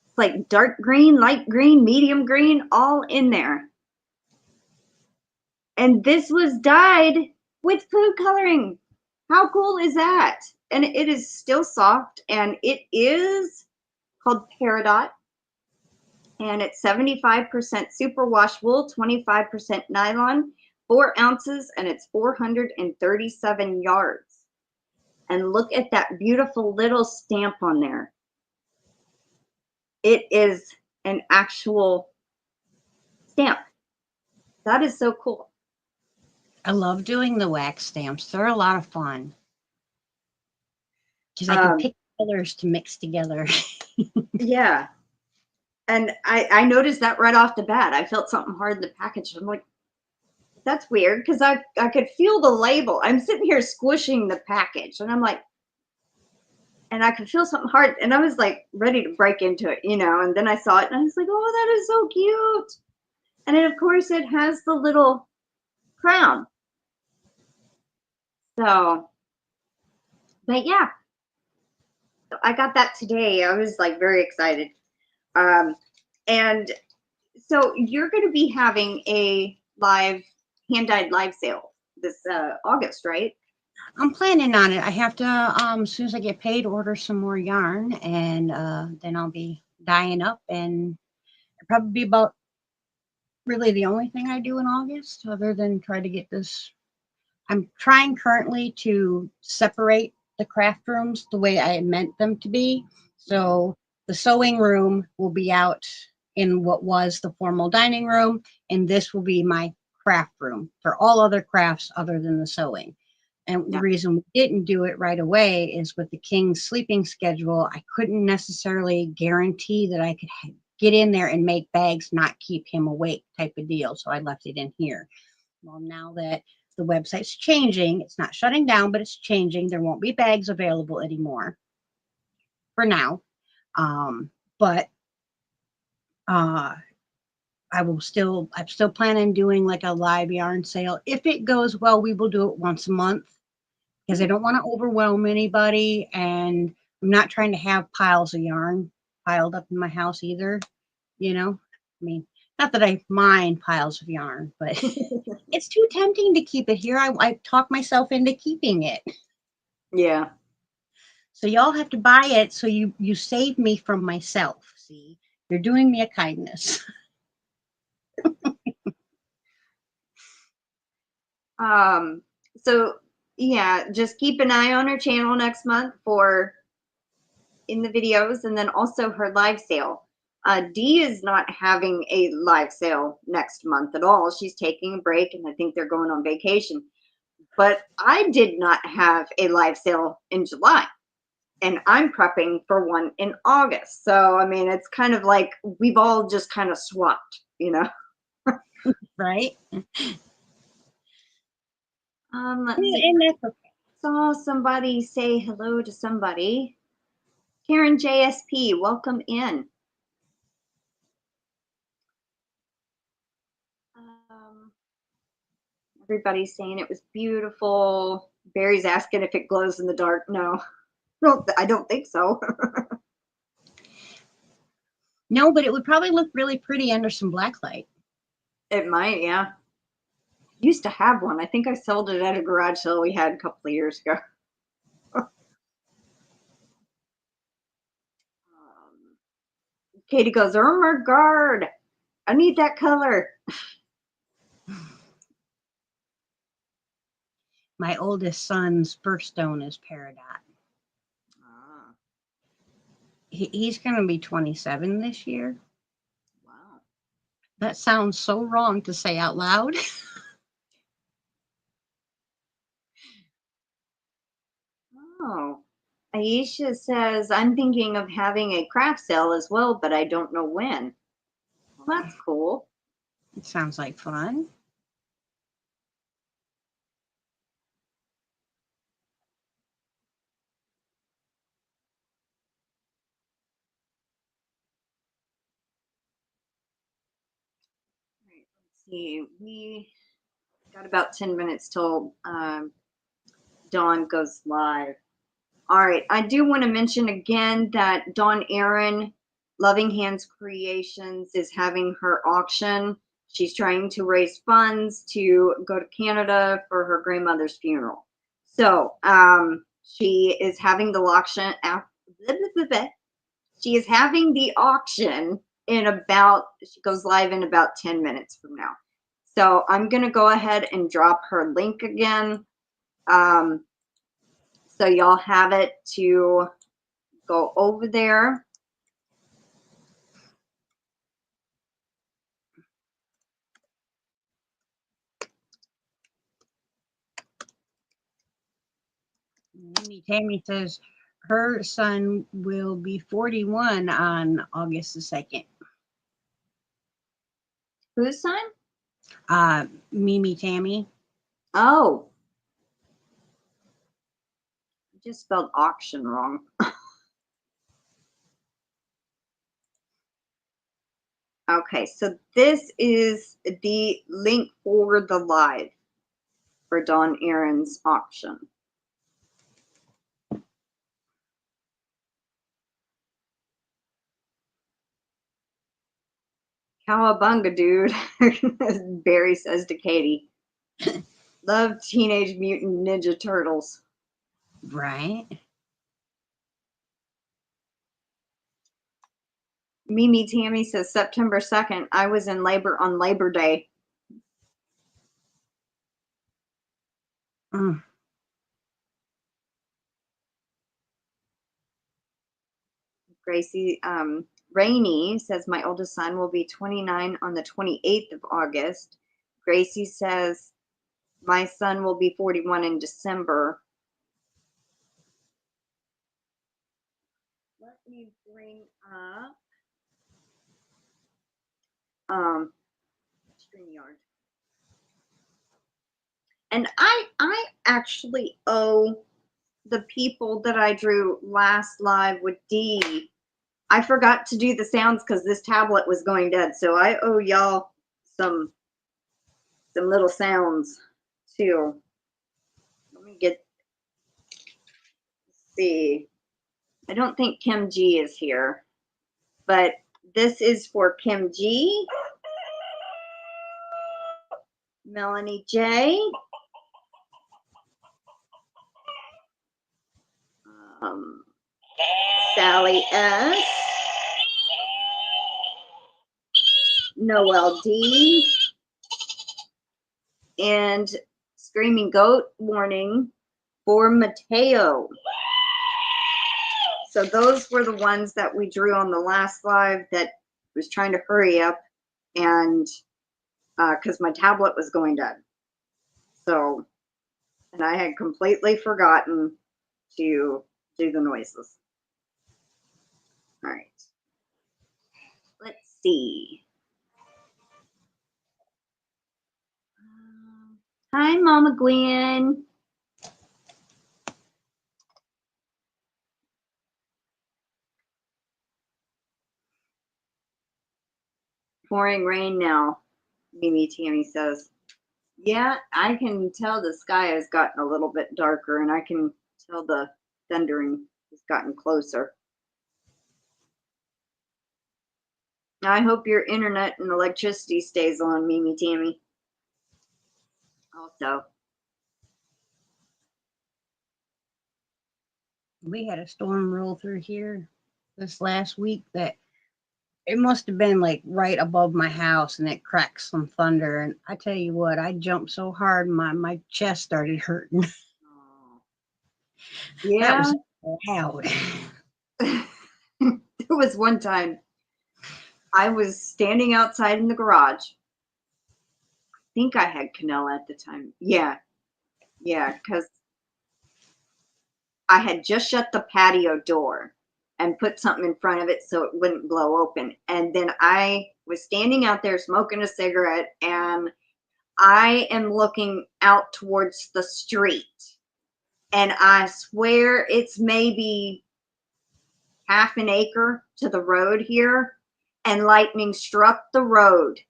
It's like dark green, light green, medium green, all in there. And this was dyed with food coloring. How cool is that? And it is still soft, and it is called Peridot. And it's 75% superwash wool, 25% nylon, 4 ounces, and it's 437 yards. And look at that beautiful little stamp on there. it is an actual stamp. That is so cool. I love doing the wax stamps. They're a lot of fun because I can pick colors to mix together. Yeah. And I noticed that right off the bat. I felt something hard in the package. I'm like, that's weird, because I could feel the label. I'm sitting here squishing the package, and I'm like, and I could feel something hard, and I was like ready to break into it, you know. And then I saw it, and I was like, oh, that is so cute. And then, of course, it has the little crown. So, but yeah, I got that today. I was like very excited. And so you're going to be having a live hand-dyed live sale this August, right? I'm planning on it. I have to, as soon as I get paid, order some more yarn, and then I'll be dyeing up, and it'll probably be about really the only thing I do in August, other than try to get this. I'm trying currently to separate the craft rooms the way I meant them to be. So the sewing room will be out in what was the formal dining room, and this will be my craft room for all other crafts other than the sewing. And the reason we didn't do it right away is with the King's sleeping schedule, I couldn't necessarily guarantee that I could get in there and make bags, not keep him awake type of deal. So I left it in here. Well, now that the website's changing, it's not shutting down, but it's changing. There won't be bags available anymore for now. But I'm still planning on doing like a live yarn sale. If it goes well, we will do it once a month, because I don't want to overwhelm anybody, and I'm not trying to have piles of yarn piled up in my house either. You know, I mean, not that I mind piles of yarn, but it's too tempting to keep it here. I talk myself into keeping it. Yeah. So y'all have to buy it, so you save me from myself. See, you're doing me a kindness. So yeah, just keep an eye on her channel next month for in the videos, and then also her live sale. Dee is not having a live sale next month at all. She's taking a break, and I think they're going on vacation. But I did not have a live sale in July, and I'm prepping for one in August. So, I mean, it's kind of like we've all just kind of swapped, you know? Right? Let's see. And that's okay. Saw somebody say hello to somebody. Karen JSP, welcome in. Everybody's saying it was beautiful. Barry's asking if it glows in the dark. No, I don't think so. No, but it would probably look really pretty under some black light. It might, yeah. Used to have one. I think I sold it at a garage sale we had a couple of years ago. Katie goes, oh my God, I need that color. My oldest son's birthstone is Peridot. He's going to be 27 this year. Wow. That sounds so wrong to say out loud. Oh, Aisha says, I'm thinking of having a craft sale as well, but I don't know when. Well, that's cool. It sounds like fun. Right, let's see. We got about 10 minutes till Dawn goes live. All right, I do want to mention again that Dawn Aaron, Loving Hands Creations, is having her auction. She's trying to raise funds to go to Canada for her grandmother's funeral. So she is having the auction. She is having the auction in about, she goes live in about 10 minutes from now. So I'm going to go ahead and drop her link again. So y'all have it to go over there. Tammy says her son will be 41 on August the 2nd. Whose son? Mimi Tammy. Oh. I just spelled auction wrong. Okay, so this is the link for the live for Dawn Aaron's auction. Cowabunga, dude. Barry says to Katie. Love Teenage Mutant Ninja Turtles. Right. Mimi Tammy says September 2nd. I was in labor on Labor Day. Mm. Gracie Rainey says my oldest son will be 29 on the 28th of August. Gracie says my son will be 41 in December. Let me bring up StreamYard. And I actually owe the people that I drew last live with Dee. I forgot to do the sounds because this tablet was going dead. So I owe y'all some little sounds too. Let me see. I don't think KimG is here, but this is for KimG, Melanie J, Sally S, Noel D, and Screaming Goat warning for Mateo. So those were the ones that we drew on the last live that was trying to hurry up, and because my tablet was going dead. So, and I had completely forgotten to do the noises. All right. Let's see. Hi, Mama Gwen. Pouring rain now, Mimi Tammy says. Yeah, I can tell the sky has gotten a little bit darker, and I can tell the thundering has gotten closer. I hope your internet and electricity stays on, Mimi Tammy. Also. We had a storm roll through here this last week that it must have been like right above my house, and it cracked some thunder. And I tell you what, I jumped so hard, my chest started hurting. Oh. Yeah. That was loud. There was one time I was standing outside in the garage. I think I had Canella at the time. Yeah, because I had just shut the patio door and put something in front of it so it wouldn't blow open. And then I was standing out there smoking a cigarette, and I am looking out towards the street. And I swear it's maybe half an acre to the road here, and lightning struck the road,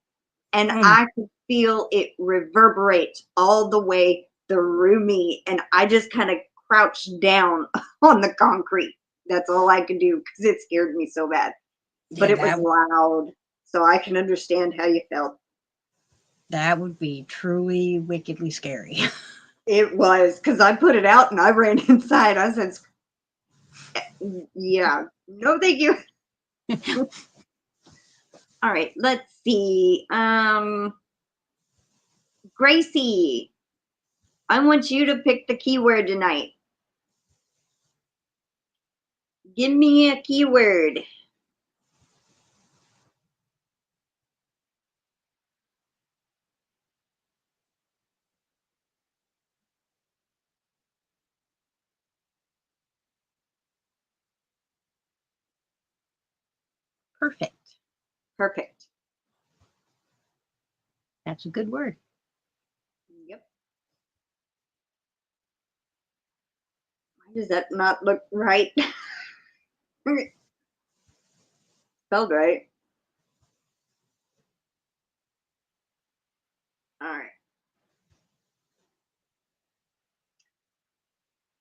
and I could feel it reverberate all the way through me, and I just kind of crouched down on the concrete. That's all I could do because it scared me so bad. But Yeah, it was loud, so I can understand how you felt. That would be truly wickedly scary. It was, because I put it out and I ran inside. I said, yeah, no thank you. All right, let's see. Gracie, I want you to pick the keyword tonight. Give me a keyword. perfect. Perfect. That's a good word. Yep. Why does that not look right? Spelled right. All right.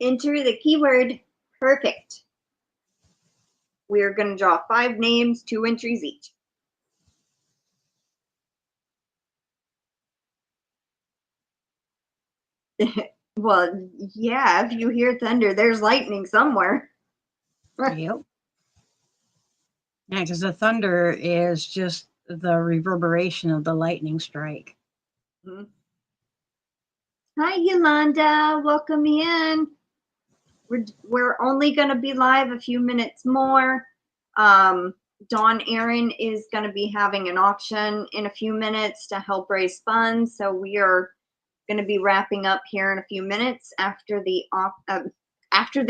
Enter the keyword perfect. We are going to draw 5 names, 2 entries each. Well, yeah, if you hear thunder, there's lightning somewhere. Yep. Yeah, because the thunder is just the reverberation of the lightning strike. Mm-hmm. Hi, Yolanda. Welcome in. We're only going to be live a few minutes more. Dawn Aaron is going to be having an auction in a few minutes to help raise funds. So we are going to be wrapping up here in a few minutes after the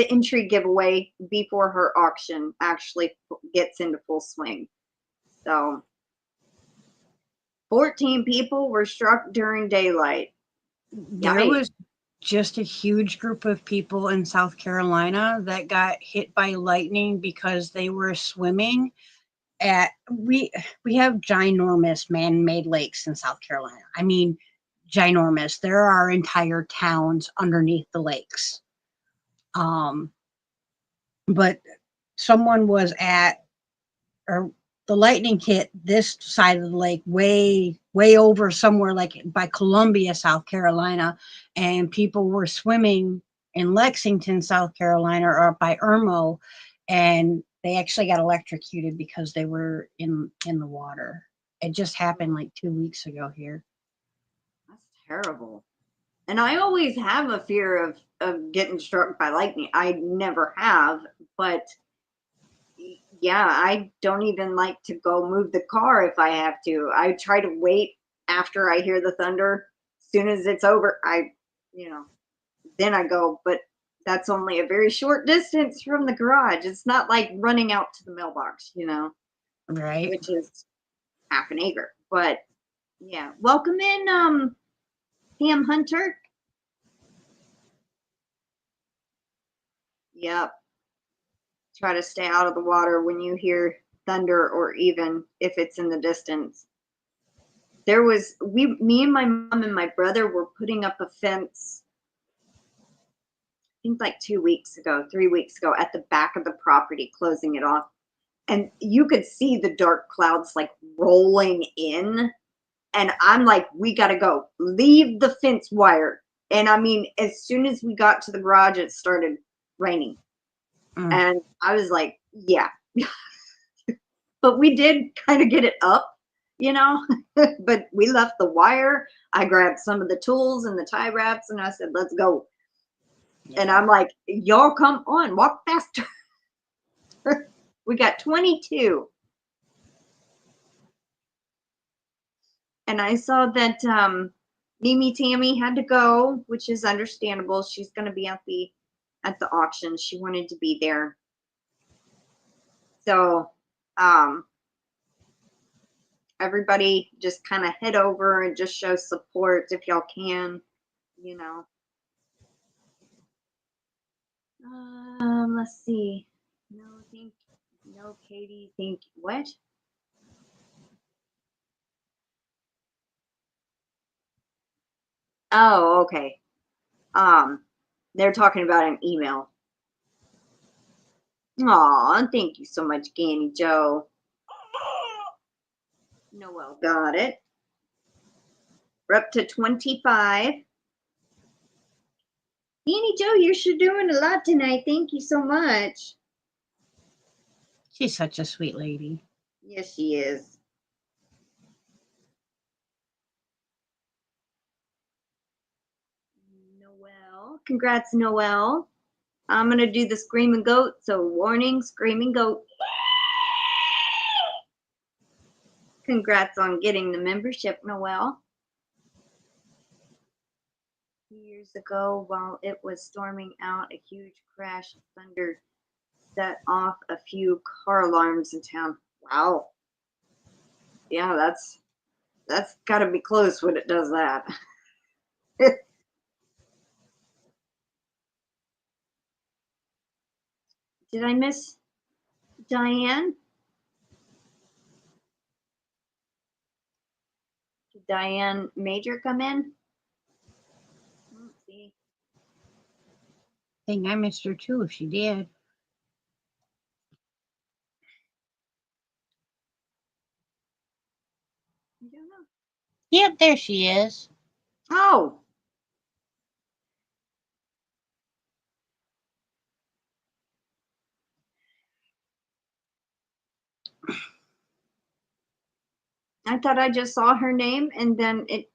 entry giveaway before her auction actually gets into full swing. So 14 people were struck during daylight. There was just a huge group of people in South Carolina that got hit by lightning because they were swimming at we have ginormous man-made lakes in South Carolina. I mean, ginormous. There are entire towns underneath the lakes. But someone was at, or the lightning hit this side of the lake way over somewhere like by Columbia, South Carolina, and people were swimming in Lexington, South Carolina, or by Irmo, and they actually got electrocuted because they were in the water. It just happened like 2 weeks ago here. That's terrible. And I always have a fear of getting struck by lightning. I never have, but yeah, I don't even like to go move the car if I have to. I try to wait after I hear the thunder. As soon as it's over, then I go, but that's only a very short distance from the garage. It's not like running out to the mailbox, Right. which is half an acre. But yeah, welcome in, Pam Hunter. Yep. Try to stay out of the water when you hear thunder, or even if it's in the distance. Me and my mom and my brother were putting up a fence, I think like 2 weeks ago, 3 weeks ago, at the back of the property, closing it off. And you could see the dark clouds like rolling in. And I'm like, we got to go. Leave the fence wire. And I mean, as soon as we got to the garage, it started raining. And I was like, yeah. But we did kind of get it up, but we left the wire. I grabbed some of the tools and the tie wraps, and I said, let's go. Yeah. And I'm like, y'all come on, walk faster. We got 22. And I saw that Mimi Tammy had to go, which is understandable. She's going to be at the auction. She wanted to be there. So everybody just kind of head over and just show support if y'all can, Let's see. No, Katie, what? Oh, okay. They're talking about an email. Aw, thank you so much, GanniJo. Noelle got it. We're up to 25. GanniJo, you're doing a lot tonight. Thank you so much. She's such a sweet lady. Yes, she is. Noelle. Congrats, Noelle. I'm going to do the screaming goat. So warning, screaming goat. Congrats on getting the membership, Noelle. Years ago, while it was storming out, a huge crash of thunder set off a few car alarms in town. Wow. Yeah, that's got to be close when it does that. Did I miss Diane? Did Diane Major come in? Let's see. I think I missed her too if she did. I don't know. Yep, there she is. Oh. I thought I just saw her name and then it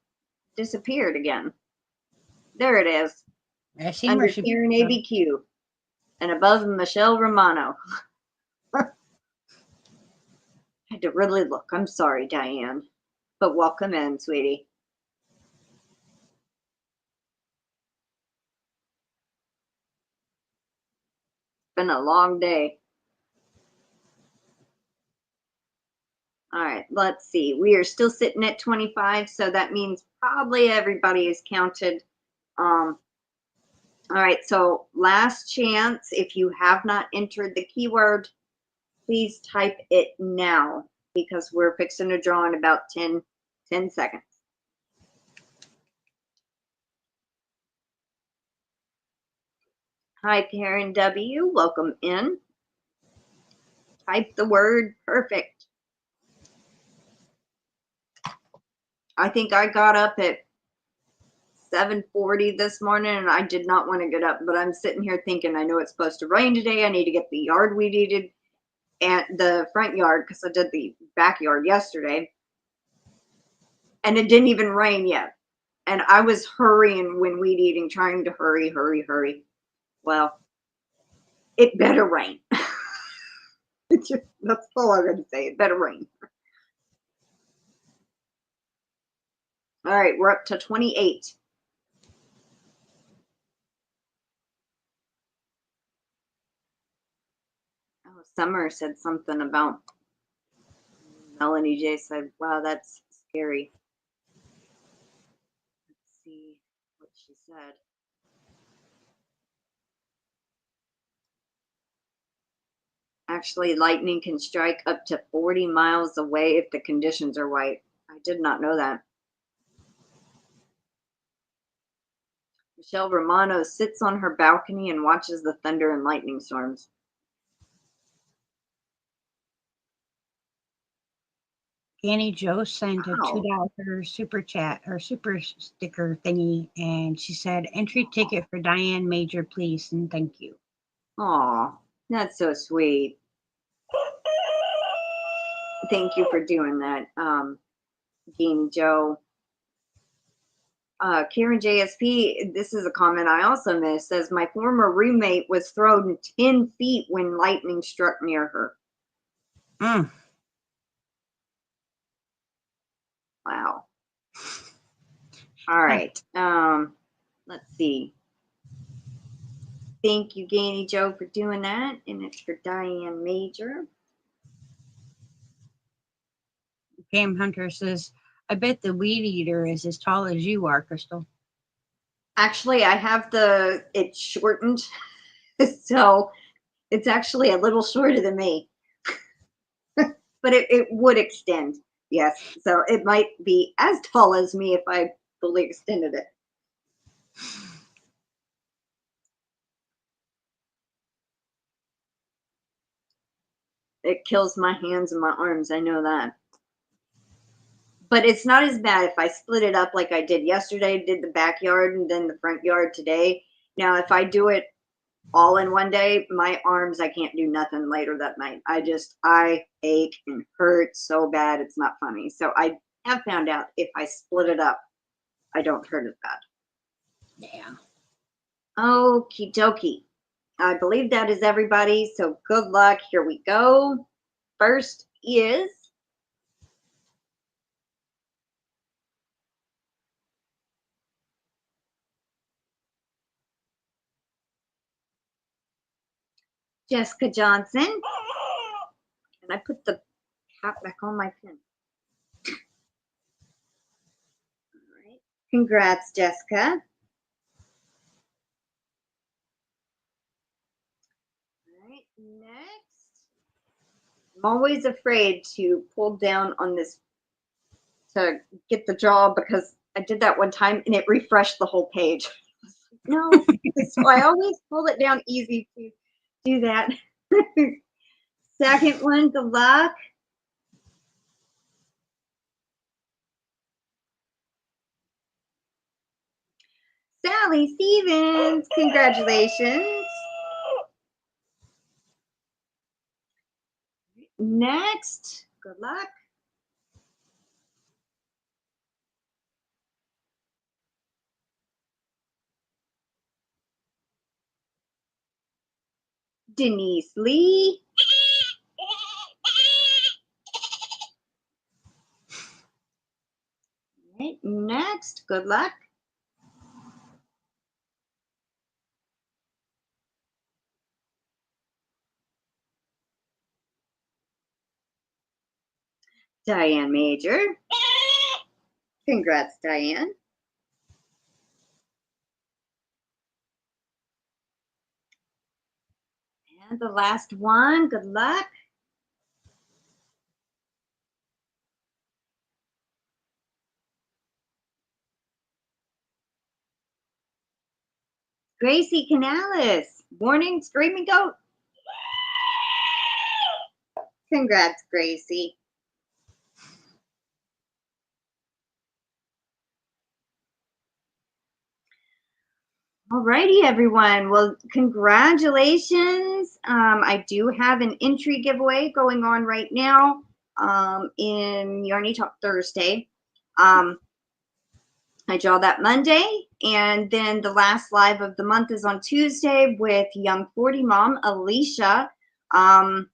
disappeared again. There it is. I seen Under where she Karen ABQ and above Michelle Romano. I had to really look. I'm sorry, Diane. But welcome in, sweetie. It's been a long day. All right, let's see. We are still sitting at 25, so that means probably everybody is counted. All right, so last chance. If you have not entered the keyword, please type it now because we're fixing to draw in about 10 seconds. Hi, Karen W. Welcome in. Type the word perfect. I think I got up at 7:40 this morning and I did not want to get up, but I'm sitting here thinking I know it's supposed to rain today. I need to get the yard weeded and the front yard because I did the backyard yesterday and it didn't even rain yet. And I was hurrying when weed eating, trying to hurry. Well, it better rain. That's all I'm going to say. It better rain. All right, we're up to 28. Oh, Summer said something about Melanie J said, wow, that's scary. Let's see what she said. Actually, lightning can strike up to 40 miles away if the conditions are right. I did not know that. Michelle Romano sits on her balcony and watches the thunder and lightning storms. GanniJo sent a Wow. $2 super chat or super sticker thingy, and she said, "Entry ticket for Diane Major, please, and thank you." Aw, that's so sweet. Thank you for doing that, GanniJo. Karen JSP, this is a comment I also missed, says, my former roommate was thrown 10 feet when lightning struck near her. Wow. All right. Let's see. Thank you, GanniJo, for doing that. And it's for Diane Major. Game Hunter says, "I bet the weed eater is as tall as you are, Crystal." Actually, I have it's shortened. So it's actually a little shorter than me. But it would extend. Yes. So it might be as tall as me if I fully extended it. It kills my hands and my arms. I know that. But it's not as bad if I split it up like I did yesterday, did the backyard and then the front yard today. Now, if I do it all in one day, my arms, I can't do nothing later that night. I ache and hurt so bad. It's not funny. So I have found out if I split it up, I don't hurt as bad. Yeah. Okie dokie. I believe that is everybody. So good luck. Here we go. First is Jessica Johnson. And I put the cap back on my pin. All right. Congrats, Jessica. All right, next. I'm always afraid to pull down on this to get the jaw because I did that one time and it refreshed the whole page. No, so I always pull it down easy to do that. Second one, good luck. Sally Stevens, congratulations. Next, good luck. DenyseLee. Right, next, good luck. Diane Major. Congrats, Diane. And the last one, good luck. Gracie Canales. Morning, Screaming Goat. Congrats, Gracie. Alrighty, everyone. Well, congratulations. I do have an entry giveaway going on right now in Yarny Talk Thursday. I draw that Monday, and then the last live of the month is on Tuesday with Young 40 Mom, Alicia. And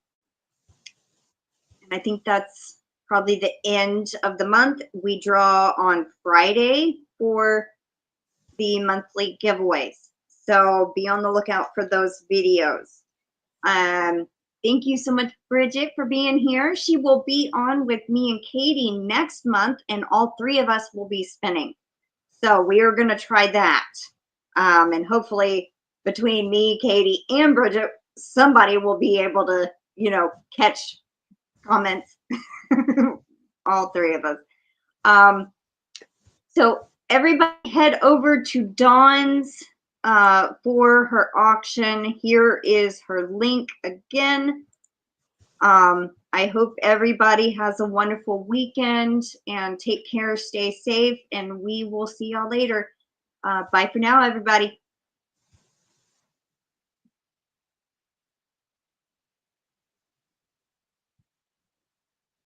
I think that's probably the end of the month. We draw on Friday for the monthly giveaways. So be on the lookout for those videos. Thank you so much, Bridget, for being here. She will be on with me and Katie next month, and all three of us will be spinning. So we are going to try that. And hopefully between me, Katie, and Bridget, somebody will be able to, you know, catch comments. All three of us. So everybody head over to Dawn's for her auction. Here is her link again. I hope everybody has a wonderful weekend and take care, stay safe, and we will see y'all later. Bye for now, everybody.